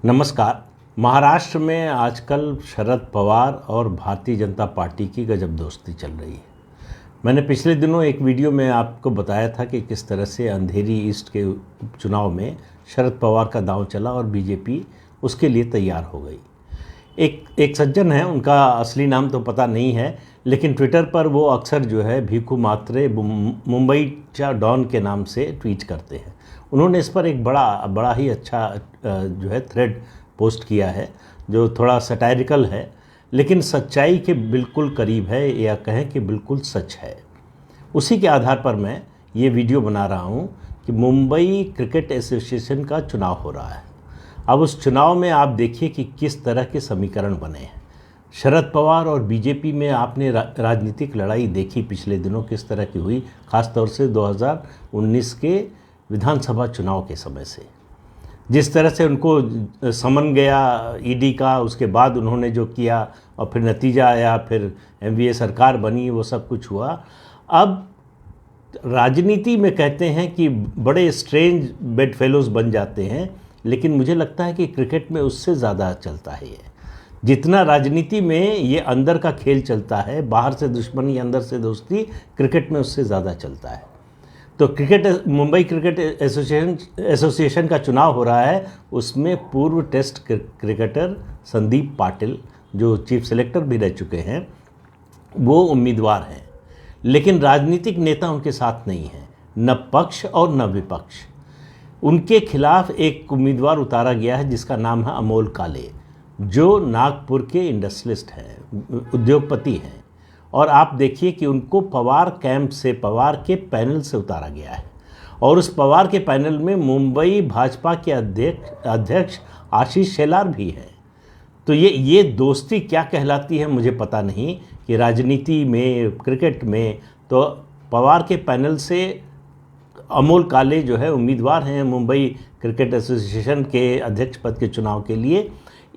नमस्कार। महाराष्ट्र में आजकल शरद पवार और भारतीय जनता पार्टी की गजब दोस्ती चल रही है। मैंने पिछले दिनों एक वीडियो में आपको बताया था कि किस तरह से अंधेरी ईस्ट के उपचुनाव में शरद पवार का दांव चला और बीजेपी उसके लिए तैयार हो गई। एक सज्जन है, उनका असली नाम तो पता नहीं है, लेकिन ट्विटर पर वो अक्सर जो है भीखू मात्रे मुंबई चा डॉन के नाम से ट्वीट करते हैं। उन्होंने इस पर एक बड़ा ही अच्छा जो है थ्रेड पोस्ट किया है, जो थोड़ा सटायरिकल है लेकिन सच्चाई के बिल्कुल करीब है, या कहें कि बिल्कुल सच है। उसी के आधार पर मैं ये वीडियो बना रहा हूँ कि मुंबई क्रिकेट एसोसिएशन का चुनाव हो रहा है। अब उस चुनाव में आप देखिए कि किस तरह के समीकरण बने हैं। शरद पवार और बीजेपी में आपने राजनीतिक लड़ाई देखी पिछले दिनों किस तरह की हुई, ख़ासतौर से 2019 के विधानसभा चुनाव के समय से। जिस तरह से उनको समन गया ईडी का, उसके बाद उन्होंने जो किया और फिर नतीजा आया, फिर एमवीए सरकार बनी, वो सब कुछ हुआ। अब राजनीति में कहते हैं कि बड़े स्ट्रेंज बेड फेलोज़ बन जाते हैं, लेकिन मुझे लगता है कि क्रिकेट में उससे ज़्यादा चलता है ये। जितना राजनीति में ये अंदर का खेल चलता है, बाहर से दुश्मनी अंदर से दोस्ती, क्रिकेट में उससे ज़्यादा चलता है। तो मुंबई क्रिकेट एसोसिएशन का चुनाव हो रहा है, उसमें पूर्व टेस्ट क्रिकेटर संदीप पाटिल, जो चीफ सेलेक्टर भी रह चुके हैं, वो उम्मीदवार हैं। लेकिन राजनीतिक नेता उनके साथ नहीं हैं, न पक्ष और न विपक्ष। उनके खिलाफ एक उम्मीदवार उतारा गया है जिसका नाम है अमोल काले, जो नागपुर के इंडस्ट्रियलिस्ट हैं, उद्योगपति हैं। और आप देखिए कि उनको पवार कैंप से, पवार के पैनल से उतारा गया है। और उस पवार के पैनल में मुंबई भाजपा के अध्यक्ष आशीष शेलार भी हैं। तो ये दोस्ती क्या कहलाती है मुझे पता नहीं, कि राजनीति में, क्रिकेट में तो पवार के पैनल से अमोल काले जो है उम्मीदवार हैं मुंबई क्रिकेट एसोसिएशन के अध्यक्ष पद के चुनाव के लिए।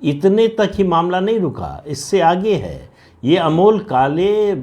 इतने तक ही मामला नहीं रुका, इससे आगे है। ये अमोल काले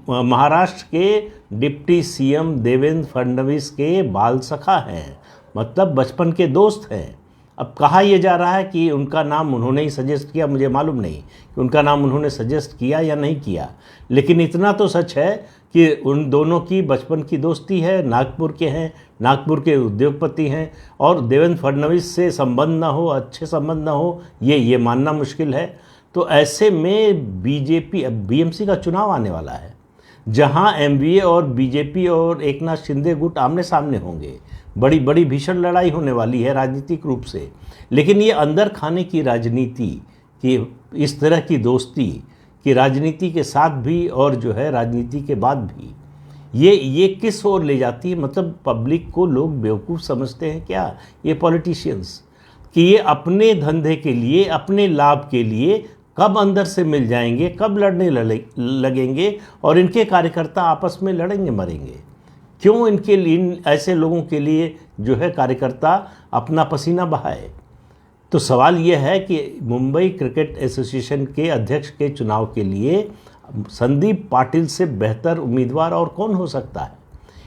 महाराष्ट्र के डिप्टी सीएम देवेंद्र फडणवीस के बाल सखा हैं, मतलब बचपन के दोस्त हैं। अब कहा यह जा रहा है कि उनका नाम उन्होंने ही सजेस्ट किया, मुझे मालूम नहीं कि उनका नाम उन्होंने सजेस्ट किया या नहीं किया, लेकिन इतना तो सच है कि उन दोनों की बचपन की दोस्ती है। नागपुर के हैं, नागपुर के उद्योगपति हैं, और देवेंद्र फडणवीस से संबंध ना हो, अच्छे संबंध ना हो, ये मानना मुश्किल है। तो ऐसे में बीएमसी का चुनाव आने वाला है, जहां एमवीए और बीजेपी और एकनाथ शिंदे गुट आमने सामने होंगे। बड़ी भीषण लड़ाई होने वाली है राजनीतिक रूप से। लेकिन ये अंदर खाने की राजनीति, कि इस तरह की दोस्ती कि राजनीति के साथ भी और जो है राजनीति के बाद भी, ये किस ओर ले जाती है। मतलब पब्लिक को लोग बेवकूफ़ समझते हैं क्या, ये पॉलिटिशियंस, कि ये अपने धंधे के लिए, अपने लाभ के लिए कब अंदर से मिल जाएंगे, कब लड़ने लगेंगे, और इनके कार्यकर्ता आपस में लड़ेंगे मरेंगे। क्यों इनके लिए, ऐसे लोगों के लिए जो है कार्यकर्ता अपना पसीना बहाए। तो सवाल यह है कि मुंबई क्रिकेट एसोसिएशन के अध्यक्ष के चुनाव के लिए संदीप पाटिल से बेहतर उम्मीदवार और कौन हो सकता है।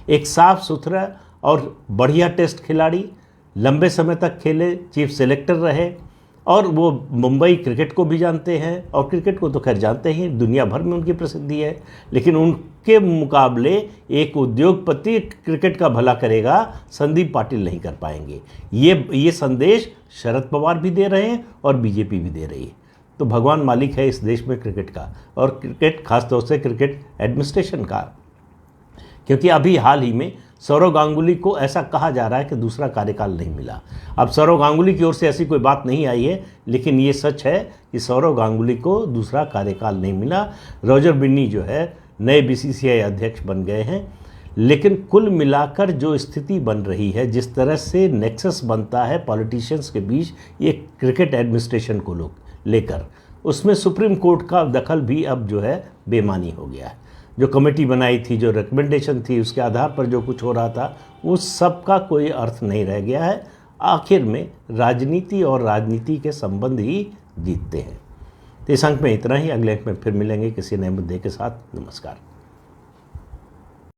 एक साफ सुथरा और बढ़िया टेस्ट खिलाड़ी, लंबे समय तक खेले, चीफ सेलेक्टर रहे, और वो मुंबई क्रिकेट को भी जानते हैं, और क्रिकेट को तो खैर जानते ही, दुनिया भर में उनकी प्रसिद्धि है। लेकिन उनके मुकाबले एक उद्योगपति क्रिकेट का भला करेगा, संदीप पाटिल नहीं कर पाएंगे। ये संदेश शरद पवार भी दे रहे हैं और बीजेपी भी दे रही है। तो भगवान मालिक है इस देश में क्रिकेट का, और क्रिकेट खासतौर से क्रिकेट एडमिनिस्ट्रेशन का। क्योंकि अभी हाल ही में सौरव गांगुली को ऐसा कहा जा रहा है कि दूसरा कार्यकाल नहीं मिला। अब सौरव गांगुली की ओर से ऐसी कोई बात नहीं आई है, लेकिन ये सच है कि सौरव गांगुली को दूसरा कार्यकाल नहीं मिला। रॉजर बिन्नी जो है नए बीसीसीआई अध्यक्ष बन गए हैं। लेकिन कुल मिलाकर जो स्थिति बन रही है, जिस तरह से नेक्सस बनता है पॉलिटिशियंस के बीच ये क्रिकेट एडमिनिस्ट्रेशन को लेकर, उसमें सुप्रीम कोर्ट का दखल भी अब जो है बेमानी हो गया है। जो कमेटी बनाई थी, जो रिकमेंडेशन थी, उसके आधार पर जो कुछ हो रहा था, उस सब का कोई अर्थ नहीं रह गया है। आखिर में राजनीति और राजनीति के संबंध ही जीतते हैं। तो इस अंक में इतना ही। अगले अंक में फिर मिलेंगे किसी नए मुद्दे के साथ। नमस्कार।